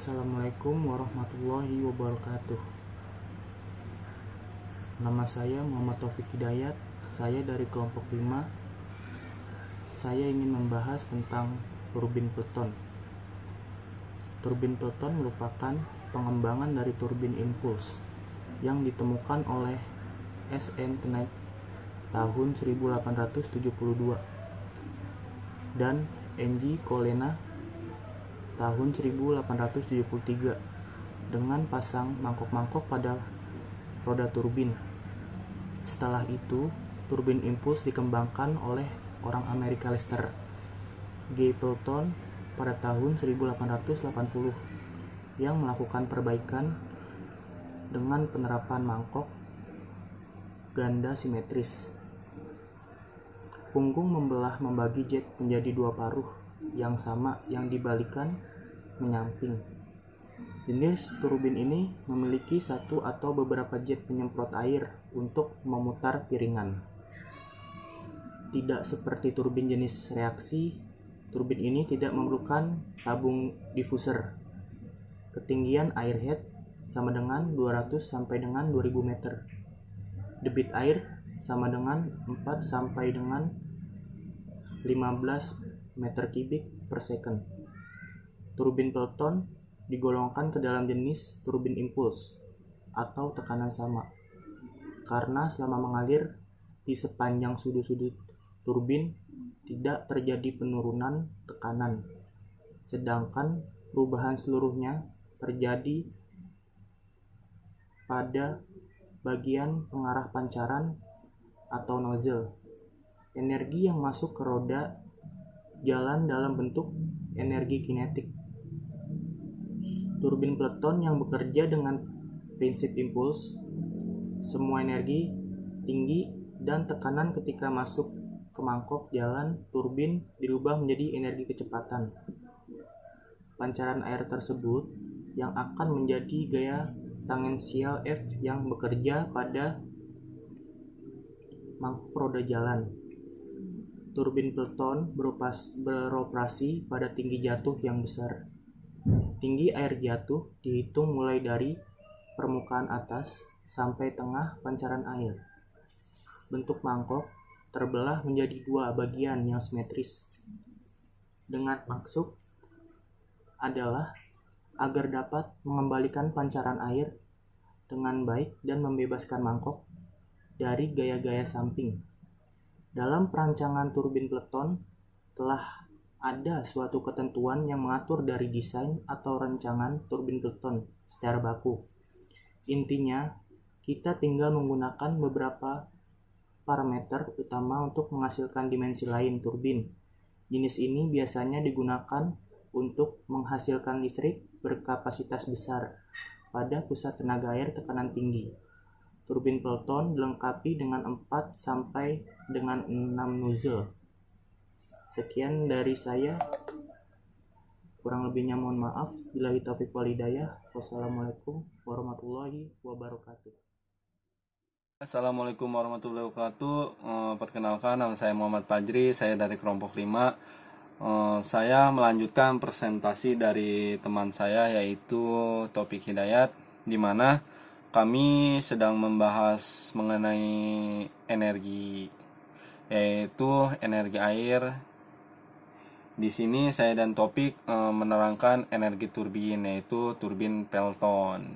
Assalamualaikum warahmatullahi wabarakatuh. Nama saya Muhammad Taufik Hidayat. Saya dari kelompok 5. Saya ingin membahas tentang turbin Pelton. Turbin Pelton merupakan pengembangan dari turbin impuls yang ditemukan oleh S.N. Knight tahun 1872 dan N.G. Colonna tahun 1873 dengan pasang mangkok-mangkok pada roda turbin. Setelah itu, turbin impuls dikembangkan oleh orang Amerika Lester G. Pelton pada tahun 1880 yang melakukan perbaikan dengan penerapan mangkok ganda simetris. Punggung membagi jet menjadi dua paruh yang sama yang dibalikan menyamping. Jenis turbin ini memiliki satu atau beberapa jet penyemprot air untuk memutar piringan. Tidak seperti turbin jenis reaksi, turbin ini tidak memerlukan tabung diffuser. Ketinggian airhead sama dengan 200 sampai dengan 2000 meter. Debit air sama dengan 4 sampai dengan 15 meter kubik per second. Turbin Pelton digolongkan ke dalam jenis turbin impuls atau tekanan sama karena selama mengalir di sepanjang sudut-sudut turbin tidak terjadi penurunan tekanan, sedangkan perubahan seluruhnya terjadi pada bagian pengarah pancaran atau nozzle. Energi yang masuk ke roda jalan dalam bentuk energi kinetik. Turbin Pelton yang bekerja dengan prinsip impuls, semua energi, tinggi, dan tekanan ketika masuk ke mangkok jalan turbin dirubah menjadi energi kecepatan. Pancaran air tersebut yang akan menjadi gaya tangensial F yang bekerja pada mangkok roda jalan. Turbin Pelton beroperasi pada tinggi jatuh yang besar. Tinggi air jatuh dihitung mulai dari permukaan atas sampai tengah pancaran air. Bentuk mangkok terbelah menjadi dua bagian yang simetris. Dengan maksud adalah agar dapat mengembalikan pancaran air dengan baik dan membebaskan mangkok dari gaya-gaya samping. Dalam perancangan turbin Pelton telah ada suatu ketentuan yang mengatur dari desain atau rancangan turbin Pelton secara baku. Intinya, kita tinggal menggunakan beberapa parameter utama untuk menghasilkan dimensi lain turbin. Jenis ini biasanya digunakan untuk menghasilkan listrik berkapasitas besar pada pusat tenaga air tekanan tinggi. Turbin Pelton dilengkapi dengan 4 sampai dengan 6 nozzle. Sekian dari saya. Kurang lebihnya mohon maaf. Billahi taufiq wal hidayah. Wassalamualaikum warahmatullahi wabarakatuh. Assalamualaikum warahmatullahi wabarakatuh. Perkenalkan, nama saya Muhammad Fajri. Saya dari kelompok 5. Saya melanjutkan presentasi dari teman saya yaitu Taufik Hidayat, di mana kami sedang membahas mengenai energi, yaitu energi air. Di sini saya dan Topik menerangkan energi turbin, yaitu turbin Pelton.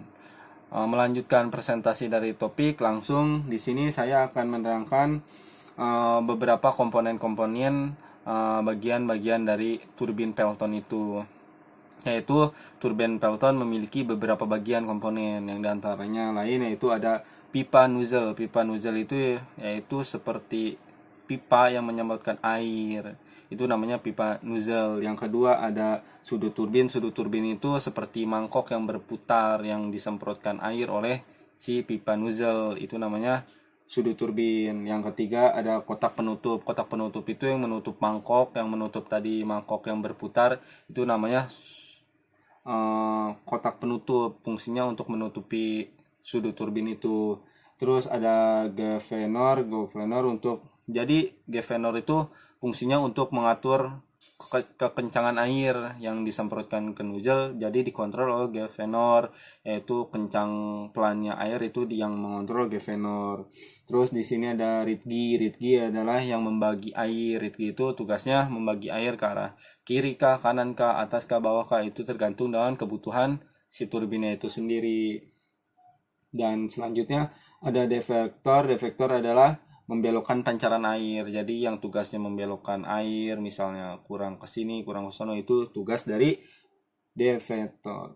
Melanjutkan presentasi dari Topik, langsung di sini saya akan menerangkan beberapa komponen-komponen bagian-bagian dari turbin Pelton itu. Yaitu turbin Pelton memiliki beberapa bagian komponen, yang diantaranya lain yaitu ada pipa nozzle. Pipa nozzle itu yaitu seperti pipa yang menyemprotkan air, itu namanya pipa nozzle. Yang kedua ada sudut turbin. Sudut turbin itu seperti mangkok yang berputar yang disemprotkan air oleh si pipa nozzle, itu namanya sudut turbin. Yang ketiga ada kotak penutup. Kotak penutup itu yang menutup mangkok, yang menutup tadi mangkok yang berputar, itu namanya kotak penutup, fungsinya untuk menutupi sudut turbin itu. Terus ada governor untuk, jadi governor itu fungsinya untuk mengatur kekencangan air yang disemprotkan ke nozzle jadi dikontrol oleh galvanor, yaitu kencang pelannya air itu yang mengontrol galvanor. Terus di sini ada ritgi. Ritgi adalah yang membagi air. Ritgi itu tugasnya membagi air ke arah kiri kah, kanan kah, atas kah, bawah kah, itu tergantung dengan kebutuhan si turbinnya itu sendiri. Dan selanjutnya ada defektor. Defektor adalah membelokkan pancaran air. Jadi yang tugasnya membelokkan air, misalnya kurang ke sini, kurang ke sana, itu tugas dari defektor.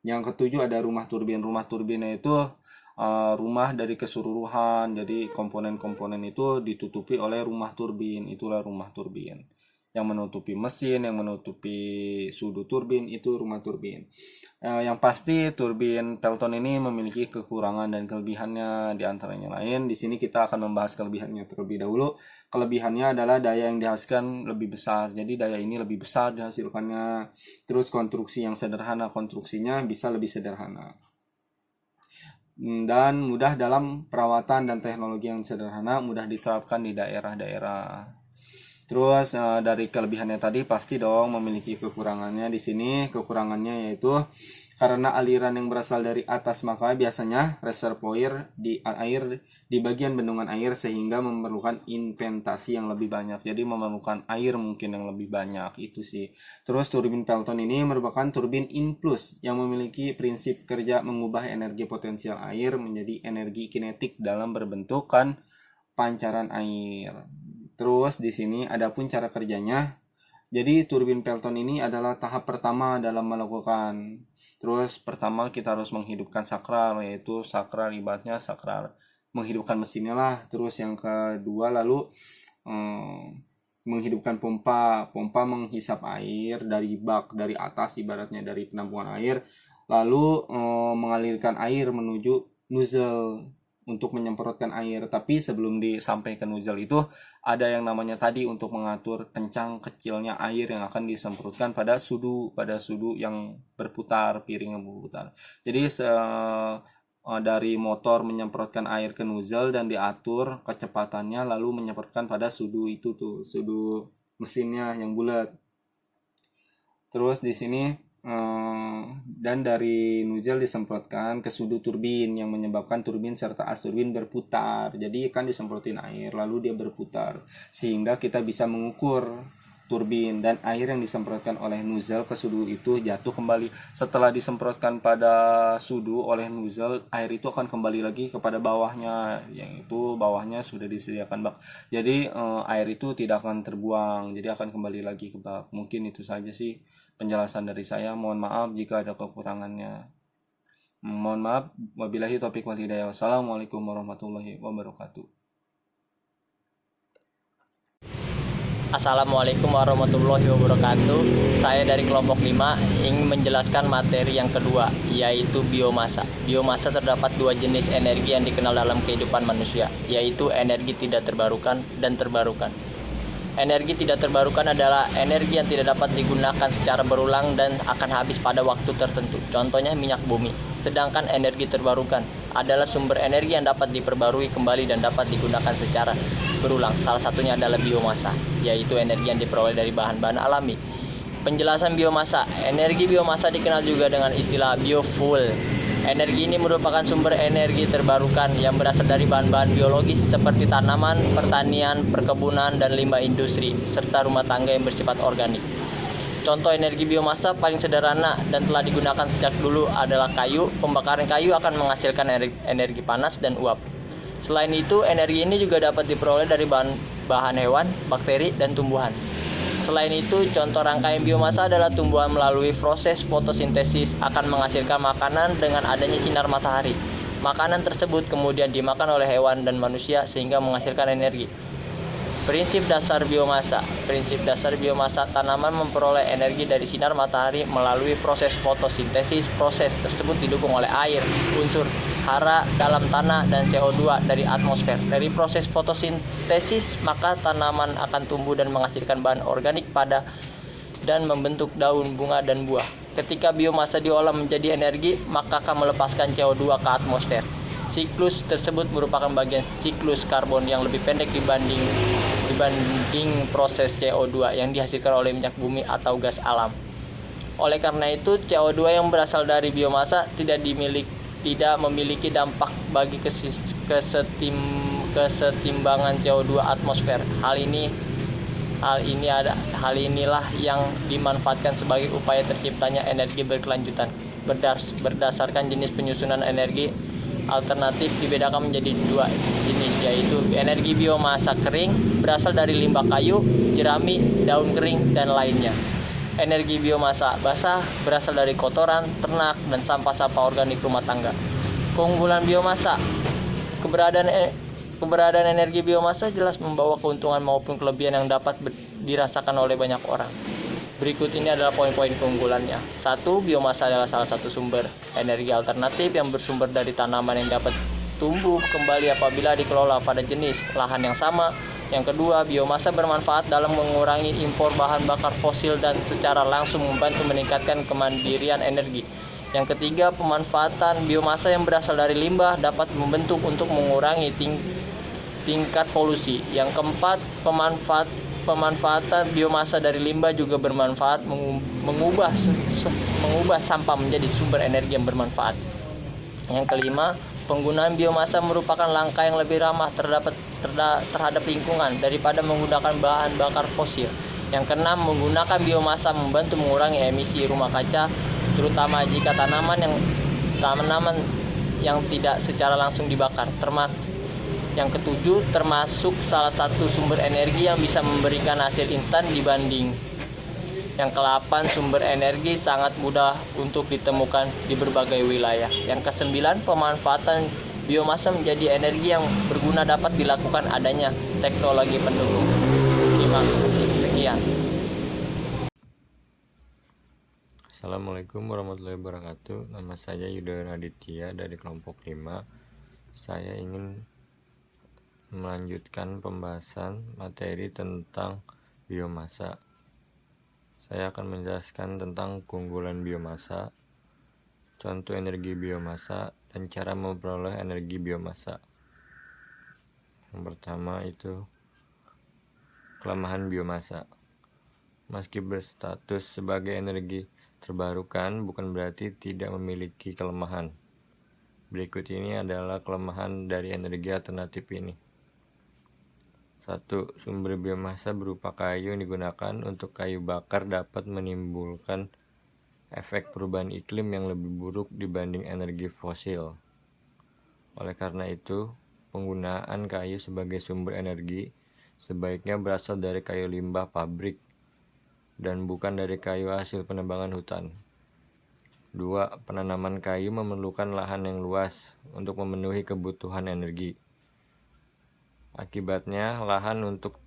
Yang ketujuh ada rumah turbin. Rumah turbinnya itu rumah dari keseluruhan. Jadi komponen-komponen itu ditutupi oleh rumah turbin. Itulah rumah turbin. Yang menutupi mesin, yang menutupi sudut turbin, itu rumah turbin. Yang pasti turbin Pelton ini memiliki kekurangan dan kelebihannya, di antaranya lain. Di sini kita akan membahas kelebihannya terlebih dahulu. Kelebihannya adalah daya yang dihasilkan lebih besar. Jadi daya ini lebih besar dihasilkannya. Terus konstruksi yang sederhana, konstruksinya bisa lebih sederhana. Dan mudah dalam perawatan dan teknologi yang sederhana, mudah diterapkan di daerah-daerah. Terus dari kelebihannya tadi pasti dong memiliki kekurangannya. Di sini kekurangannya yaitu karena aliran yang berasal dari atas, maka biasanya reservoir di air di bagian bendungan air, sehingga memerlukan inventasi yang lebih banyak. Jadi memerlukan air mungkin yang lebih banyak, itu sih. Terus turbin Pelton ini merupakan turbin influx yang memiliki prinsip kerja mengubah energi potensial air menjadi energi kinetik dalam berbentukan pancaran air. Terus di sini adapun cara kerjanya. Jadi turbin Pelton ini adalah tahap pertama dalam melakukan. Terus pertama kita harus menghidupkan sakral, yaitu sakral ibaratnya sakral menghidupkan mesinnya lah. Terus yang kedua lalu menghidupkan pompa. Pompa menghisap air dari bak, dari atas ibaratnya dari penampungan air, lalu mengalirkan air menuju nozzle untuk menyemprotkan air. Tapi sebelum disampaikan nozzle itu ada yang namanya tadi untuk mengatur kencang kecilnya air yang akan disemprotkan pada sudu yang berputar, piring yang berputar. Jadi dari motor menyemprotkan air ke nozzle dan diatur kecepatannya, lalu menyemprotkan pada sudu itu tuh, sudu mesinnya yang bulat. Terus di sini dan dari nozzle disemprotkan ke sudut turbin yang menyebabkan turbin serta as turbin berputar. Jadi kan disemprotin air lalu dia berputar, sehingga kita bisa mengukur turbin, dan air yang disemprotkan oleh nozzle ke sudu itu jatuh kembali. Setelah disemprotkan pada sudu oleh nozzle, air itu akan kembali lagi kepada bawahnya, yang itu bawahnya sudah disediakan bak. Jadi air itu tidak akan terbuang, jadi akan kembali lagi ke bak. Mungkin itu saja sih penjelasan dari saya. Mohon maaf jika ada kekurangannya. Mohon maaf. Wabillahi taufiq wal hidayah. Wassalamualaikum warahmatullahi wabarakatuh. Assalamualaikum warahmatullahi wabarakatuh. Saya dari kelompok 5 ingin menjelaskan materi yang kedua, yaitu biomasa. Biomasa terdapat dua jenis energi yang dikenal dalam kehidupan manusia, yaitu energi tidak terbarukan dan terbarukan. Energi tidak terbarukan adalah energi yang tidak dapat digunakan secara berulang dan akan habis pada waktu tertentu. Contohnya minyak bumi. Sedangkan energi terbarukan adalah sumber energi yang dapat diperbarui kembali dan dapat digunakan secara berulang. Salah satunya adalah biomasa, yaitu energi yang diperoleh dari bahan-bahan alami. Penjelasan biomasa. Energi biomasa dikenal juga dengan istilah biofuel. Energi ini merupakan sumber energi terbarukan yang berasal dari bahan-bahan biologis seperti tanaman, pertanian, perkebunan, dan limbah industri, serta rumah tangga yang bersifat organik. Contoh energi biomasa paling sederhana dan telah digunakan sejak dulu adalah kayu. Pembakaran kayu akan menghasilkan energi panas dan uap. Selain itu, energi ini juga dapat diperoleh dari bahan hewan, bakteri, dan tumbuhan. Selain itu, contoh rangkaian biomasa adalah tumbuhan melalui proses fotosintesis akan menghasilkan makanan dengan adanya sinar matahari. Makanan tersebut kemudian dimakan oleh hewan dan manusia sehingga menghasilkan energi. Prinsip dasar biomasa. Prinsip dasar biomasa, tanaman memperoleh energi dari sinar matahari melalui proses fotosintesis. Proses tersebut didukung oleh air, unsur hara dalam tanah, dan CO2 dari atmosfer. Dari proses fotosintesis, maka tanaman akan tumbuh dan menghasilkan bahan organik pada dan membentuk daun, bunga, dan buah. Ketika biomasa diolah menjadi energi, maka akan melepaskan CO2 ke atmosfer. Siklus tersebut merupakan bagian siklus karbon yang lebih pendek dibanding proses CO2 yang dihasilkan oleh minyak bumi atau gas alam. Oleh karena itu, CO2 yang berasal dari biomasa tidak memiliki dampak bagi kesetimbangan CO2 atmosfer. Hal inilah yang dimanfaatkan sebagai upaya terciptanya energi berkelanjutan. Berdasarkan jenis penyusunan energi alternatif dibedakan menjadi dua jenis, yaitu energi biomasa kering berasal dari limbah kayu, jerami, daun kering, dan lainnya. Energi biomasa basah berasal dari kotoran, ternak, dan sampah-sampah organik rumah tangga. Keunggulan biomasa. Keberadaan energi biomasa jelas membawa keuntungan maupun kelebihan yang dapat dirasakan oleh banyak orang. Berikut ini adalah poin-poin keunggulannya. 1. Biomasa adalah salah satu sumber energi alternatif yang bersumber dari tanaman yang dapat tumbuh kembali apabila dikelola pada jenis lahan yang sama. Yang kedua, biomasa bermanfaat dalam mengurangi impor bahan bakar fosil dan secara langsung membantu meningkatkan kemandirian energi. Yang ketiga, pemanfaatan biomasa yang berasal dari limbah dapat membentuk untuk mengurangi tingkat polusi. Yang keempat, pemanfaatan biomasa dari limbah juga bermanfaat mengubah sampah menjadi sumber energi yang bermanfaat. Yang kelima, penggunaan biomasa merupakan langkah yang lebih ramah terhadap lingkungan daripada menggunakan bahan bakar fosil. Yang keenam, menggunakan biomasa membantu mengurangi emisi rumah kaca, terutama jika tanaman yang tidak secara langsung dibakar. Yang ketujuh, termasuk salah satu sumber energi yang bisa memberikan hasil instan dibanding. Yang ke-8, sumber energi sangat mudah untuk ditemukan di berbagai wilayah. Yang ke-9, pemanfaatan biomasa menjadi energi yang berguna dapat dilakukan adanya teknologi pendukung. Terima kasih. Sekian. Assalamualaikum warahmatullahi wabarakatuh. Nama saya Yuda Raditya dari kelompok 5. Saya ingin melanjutkan pembahasan materi tentang biomasa. Saya akan menjelaskan tentang keunggulan biomasa, contoh energi biomasa, dan cara memperoleh energi biomasa. Yang pertama itu kelemahan biomasa. Meski berstatus sebagai energi terbarukan, bukan berarti tidak memiliki kelemahan. Berikut ini adalah kelemahan dari energi alternatif ini. 1. Sumber biomasa berupa kayu yang digunakan untuk kayu bakar dapat menimbulkan efek perubahan iklim yang lebih buruk dibanding energi fosil. Oleh karena itu, penggunaan kayu sebagai sumber energi sebaiknya berasal dari kayu limbah pabrik dan bukan dari kayu hasil penebangan hutan. 2. Penanaman kayu memerlukan lahan yang luas untuk memenuhi kebutuhan energi. Akibatnya, lahan untuk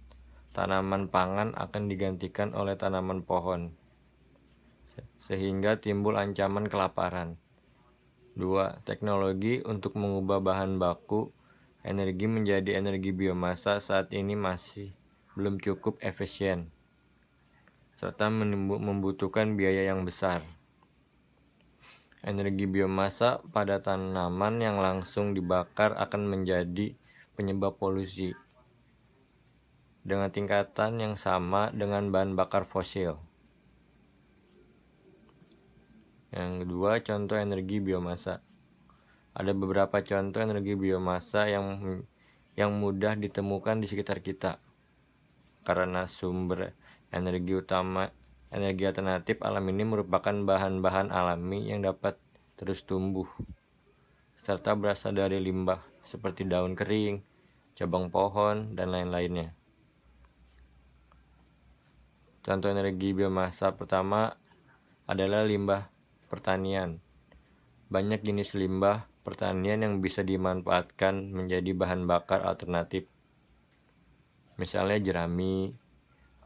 tanaman pangan akan digantikan oleh tanaman pohon, sehingga timbul ancaman kelaparan. 2. Teknologi untuk mengubah bahan baku energi menjadi energi biomasa saat ini masih belum cukup efisien, serta membutuhkan biaya yang besar. Energi biomasa pada tanaman yang langsung dibakar akan menjadi penyebab polusi dengan tingkatan yang sama dengan bahan bakar fosil. Yang kedua, contoh energi biomasa. Ada beberapa contoh energi biomasa yang mudah ditemukan di sekitar kita karena sumber energi alternatif alam ini merupakan bahan-bahan alami yang dapat terus tumbuh serta berasal dari limbah seperti daun kering, cabang pohon, dan lain-lainnya. Contoh energi biomasa pertama adalah limbah pertanian. Banyak jenis limbah pertanian yang bisa dimanfaatkan menjadi bahan bakar alternatif. Misalnya jerami,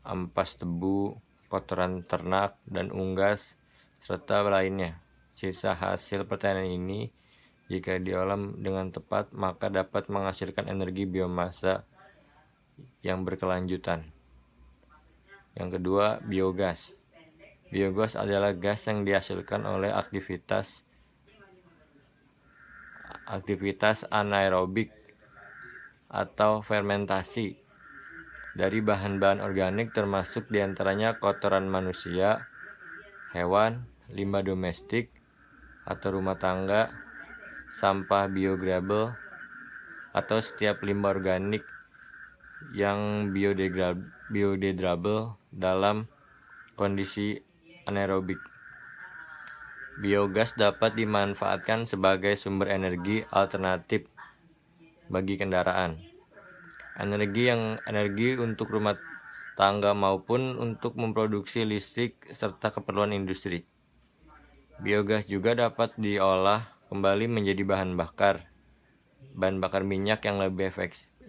ampas tebu, kotoran ternak, dan unggas, serta lainnya. Sisa hasil pertanian ini jika diolah dengan tepat maka dapat menghasilkan energi biomasa yang berkelanjutan. Yang kedua, biogas. Biogas adalah gas yang dihasilkan oleh aktivitas anaerobik atau fermentasi dari bahan-bahan organik termasuk diantaranya kotoran manusia, hewan, limbah domestik atau rumah tangga, sampah biodegradable, atau setiap limbah organik yang biodegradable dalam kondisi anaerobik. Biogas dapat dimanfaatkan sebagai sumber energi alternatif bagi kendaraan. Energi untuk rumah tangga maupun untuk memproduksi listrik serta keperluan industri. Biogas juga dapat diolah kembali menjadi bahan bakar minyak yang lebih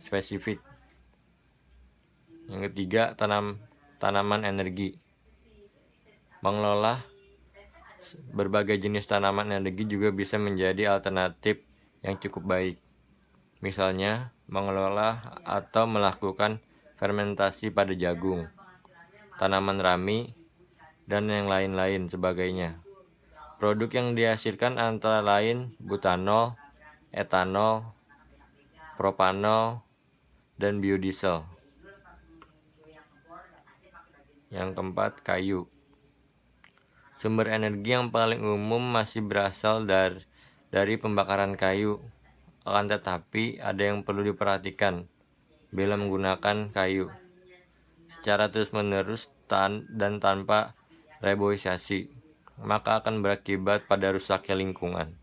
spesifik. Yang ketiga, tanaman energi. Mengelola berbagai jenis tanaman energi juga bisa menjadi alternatif yang cukup baik. Misalnya, mengelola atau melakukan fermentasi pada jagung, tanaman rami, dan yang lain-lain sebagainya. Produk yang dihasilkan antara lain butanol, etanol, propanol, dan biodiesel. Yang keempat, kayu. Sumber energi yang paling umum masih berasal dari pembakaran kayu. Akan tetapi ada yang perlu diperhatikan bila menggunakan kayu secara terus-menerus dan tanpa reboisasi, maka akan berakibat pada rusaknya lingkungan.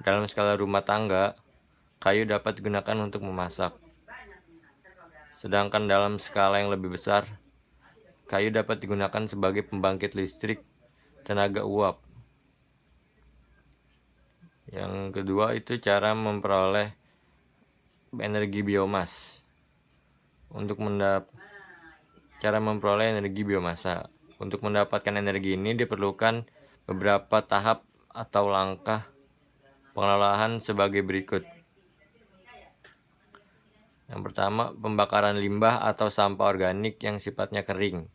Dalam skala rumah tangga, kayu dapat digunakan untuk memasak. Sedangkan dalam skala yang lebih besar, kayu dapat digunakan sebagai pembangkit listrik tenaga uap. Yang kedua itu cara memperoleh energi biomas. Cara memperoleh energi biomasa. Untuk mendapatkan energi ini diperlukan beberapa tahap atau langkah pengelolaan sebagai berikut. Yang pertama, pembakaran limbah atau sampah organik yang sifatnya kering,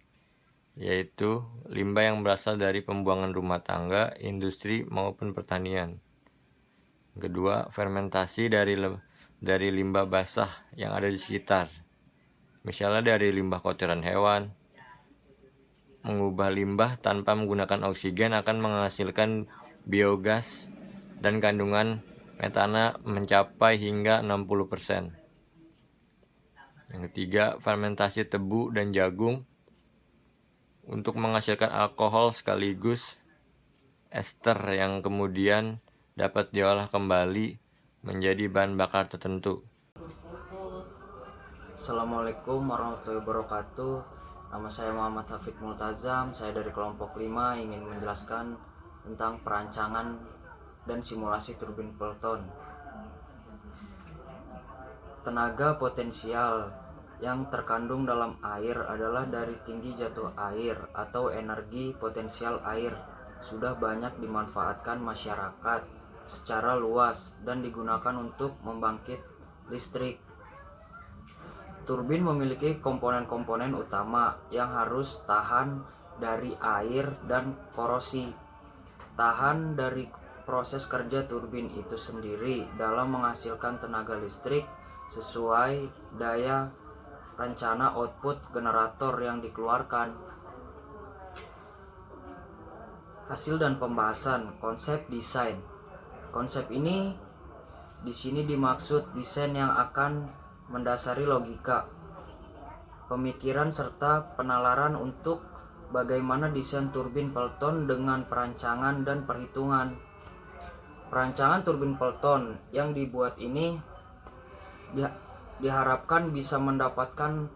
yaitu limbah yang berasal dari pembuangan rumah tangga, industri, maupun pertanian. Kedua, fermentasi dari limbah basah yang ada di sekitar, misalnya dari limbah kotoran hewan. Mengubah limbah tanpa menggunakan oksigen akan menghasilkan biogas dan kandungan metana mencapai hingga 60%. Yang ketiga, fermentasi tebu dan jagung untuk menghasilkan alkohol sekaligus ester yang kemudian dapat diolah kembali menjadi bahan bakar tertentu. Assalamualaikum warahmatullahi wabarakatuh. Nama saya Muhammad Hafid Multazam. Saya dari kelompok 5 ingin menjelaskan tentang perancangan dan simulasi turbin Pelton. Tenaga potensial yang terkandung dalam air adalah dari tinggi jatuh air atau energi potensial air sudah banyak dimanfaatkan masyarakat secara luas dan digunakan untuk membangkit listrik. Turbin memiliki komponen-komponen utama yang harus tahan dari air dan korosi. Tahan dari proses kerja turbin itu sendiri dalam menghasilkan tenaga listrik sesuai daya rencana output generator yang dikeluarkan. Hasil dan pembahasan konsep desain. Konsep ini di sini dimaksud desain yang akan mendasari logika, pemikiran serta penalaran untuk bagaimana desain turbin Pelton dengan perancangan dan perhitungan. Perancangan turbin Pelton yang dibuat ini diharapkan bisa mendapatkan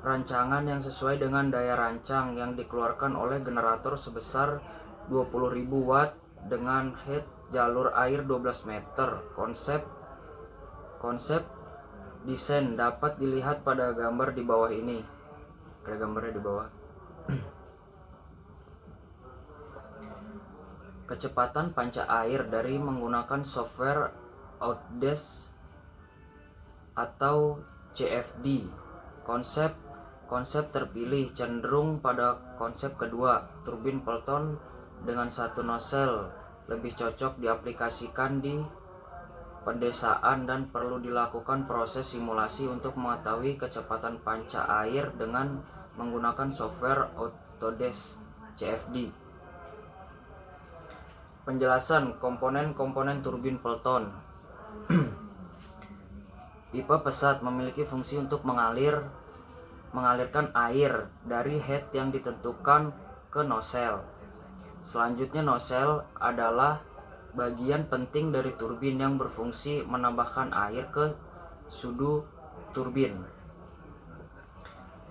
rancangan yang sesuai dengan daya rancang yang dikeluarkan oleh generator sebesar 20.000 watt dengan head jalur air 12 meter. Konsep desain dapat dilihat pada gambar di bawah ini. Ada gambarnya di bawah. Kecepatan panca air dari menggunakan software Outdesk atau CFD. Konsep terpilih cenderung pada konsep kedua. Turbin Pelton dengan satu nozzle lebih cocok diaplikasikan di pedesaan dan perlu dilakukan proses simulasi untuk mengetahui kecepatan panca air dengan menggunakan software Autodesk CFD. Penjelasan komponen-komponen turbin Pelton. Pipa pesat memiliki fungsi untuk mengalirkan air dari head yang ditentukan ke nozzle. Selanjutnya, nozzle adalah bagian penting dari turbin yang berfungsi menambahkan air ke sudu turbin.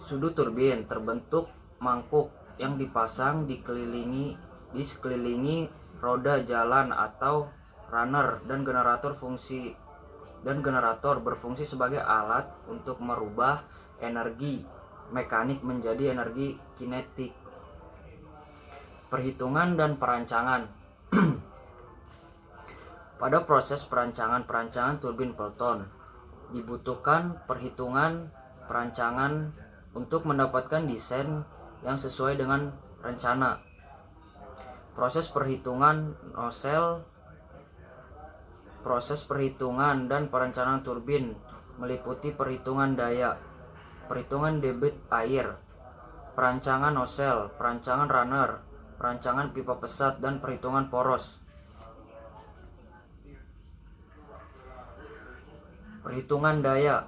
Sudu turbin terbentuk mangkuk yang dipasang di sekelilingi roda jalan atau runner, dan generator berfungsi sebagai alat untuk merubah energi mekanik menjadi energi kinetik. Perhitungan dan perancangan. Pada proses perancangan turbin Pelton dibutuhkan perhitungan perancangan untuk mendapatkan desain yang sesuai dengan rencana. Proses perhitungan dan perencanaan turbin meliputi perhitungan daya, perhitungan debit air, perancangan nozzle, perancangan runner, perancangan pipa pesat, dan perhitungan poros. Perhitungan daya.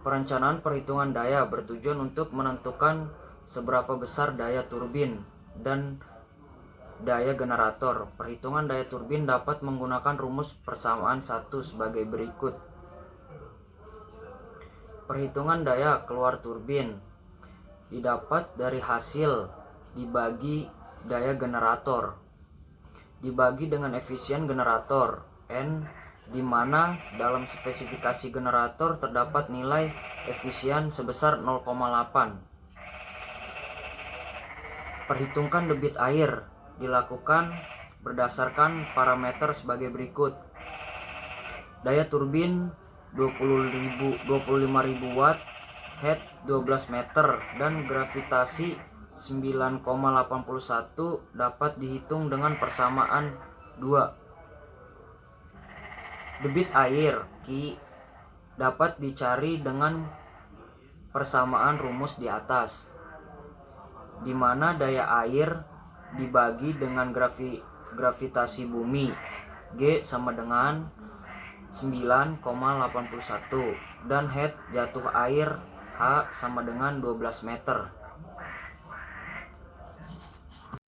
Perencanaan perhitungan daya bertujuan untuk menentukan seberapa besar daya turbin dan daya generator. Perhitungan daya turbin dapat menggunakan rumus persamaan 1 sebagai berikut. Perhitungan daya keluar turbin didapat dari hasil dibagi daya generator dibagi dengan efisien generator N, di mana dalam spesifikasi generator terdapat nilai efisien sebesar 0,8. Perhitungkan debit air dilakukan berdasarkan parameter sebagai berikut. Daya turbin 25.000 watt, head 12 meter, dan gravitasi 9,81 dapat dihitung dengan persamaan 2. Debit air Q dapat dicari dengan persamaan rumus di atas, di mana daya air dibagi dengan gravitasi bumi G sama dengan 9,81, dan head jatuh air H sama dengan 12 meter.